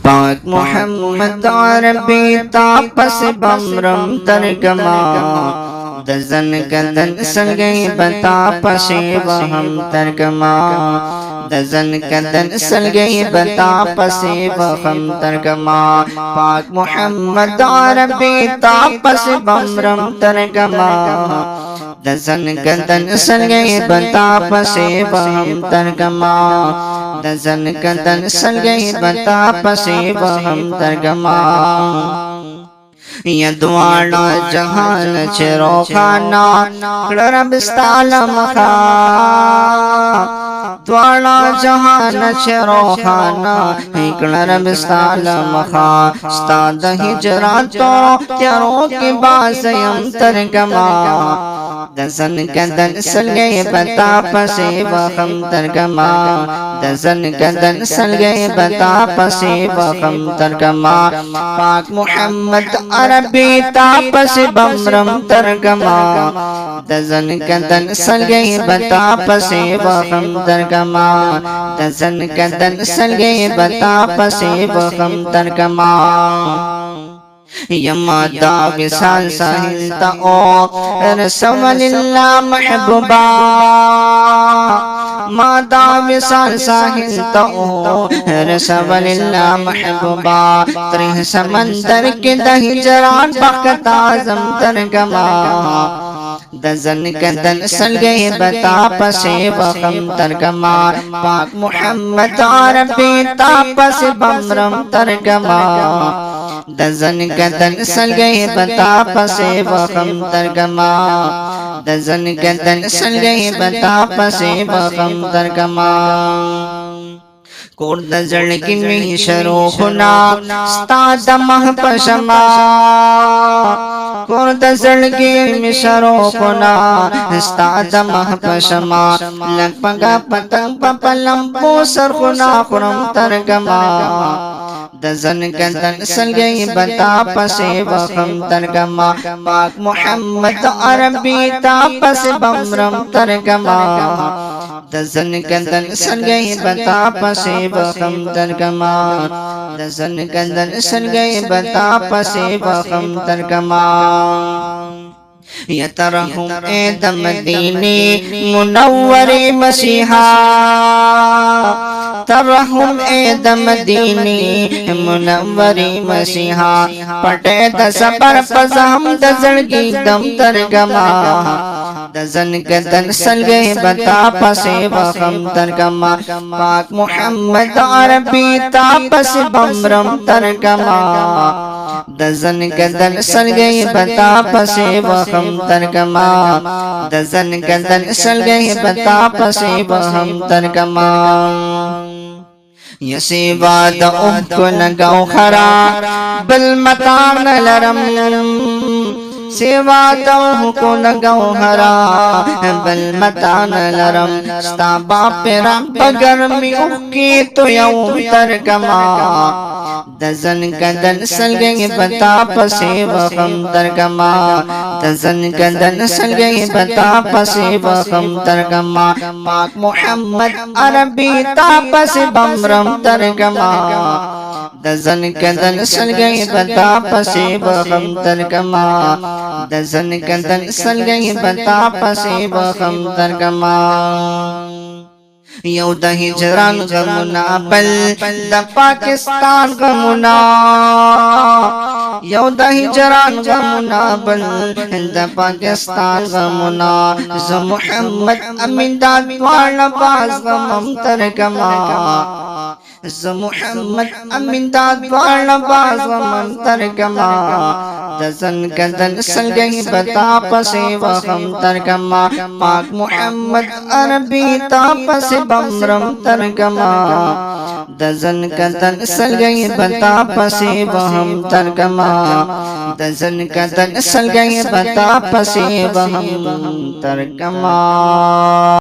पाक मोहम्मद अरबी तापस बमरम तर्गमा दजन कदन सलगई बता पशे वहम तर्गमा दजन कदन सलगई बता पसे वहम तर्गमा पाक मोहम्मद अरबी तापस बमरम तर्गमा दजन कदन सलगई बता पसे वहम तर्गमा दजन कदन सलगई बता पसे वहम तर्गमा यद्वाना जहान चरो खाना रबिस्ताल मखा द्वाना जहान चरो खाना रबिस्ताल मखा स्ताद हिजरा तो त्यारों के बासयम तर्गमा दजन कदन सलगई बता पसे वहम तर्गमा दजन कदन सलगई बता पसे वहम तर्गमा पाक मोहम्मद अरबी तापस बमरम तर्गमा दजन कदन सलगई बता पसे वहम तर्गमा दजन कदन सलगई बता पसे वहम तर्गमा यमादा विशाल साहिलता ओ रसवलिल्ला महबूबा मादा विशाल साहिलता ओ रसवलिल्ला महबूबा त्रिह समंदर के दही जरान बख्त आज़म तर्गमा दजन कदन सलगई बता पसे वहम तर्गमा पाक मोहम्मद अरबी तापस बमरम तर्गमा दजन कदन सलगई बता पसे वहम तर्गमा दजन कदन सलगई बता पसे वहम तर्गमा कोर्द जड़की में शरो खुना स्ताद मह पशमा कोर्द जड़की में शरो खुना स्ताद मह पशमा लगपगा पतंग पपलम पोसर खुना खुरम तर्गमा दजन कदन सलगई बता पसे वहम तर्गमा पाक मोहम्मद अरबी तापस बमरम तर्गमा दजन कदन सलगई बता पसे वहम तर्गमा दजन कदन सलगई बता पसे वहम तर्गमा यतरहुम ऐद मदीने मुनव्वरे मसीहा तरहुम ऐद मदीने मुनव्वरे मसीहा पटे दसपर पजहम दजन की दम तर्गमा दजन कदन सलगई बता पसे वहम तर्गमा पाक मोहम्मद अरबी तापस बमरम तर्गमा दजन कदन सलगई बता पसे वहम तर्गमा दजन कदन सलगई बता पसे वहम तर्गमा यसीबाद उहकुन गौखरा बिलमतान लरम सेवा हुकुन गौहरा बिलमतान लरम स्ताबा पेरा गर्मी उकी तो यौम तर्गमा दजन कदन सलगई बता पसे वहम तर्गमा दजन कदन सलगई बता पसे वहम तर्गमा पाक मोहम्मद अरबी तापस बमरम तर्गमा दजन कदन सलगई बता पसे वहम तर्गमा दजन कदन सलगई बता पसे वहम तर्गमा यौद हिजरान गमुना बल द पाकिस्तान गमुना यौद हिजरान गमुना बल द पाकिस्तान गमुना ज मोहम्मद अमीन दादवाल बाज गमम तर्गमा ज मोहम्मद अमीन दादवाल बाज गमम तर्गमा दजन कदन सलगई बता पसे वहम तर्गमा पाक मोहम्मद अरबी तापस बमरम तर्गमा दजन कदन सलगई बता पसे वहम तर्गमा दजन कदन सलगई बता पसे वहम तर्गमा।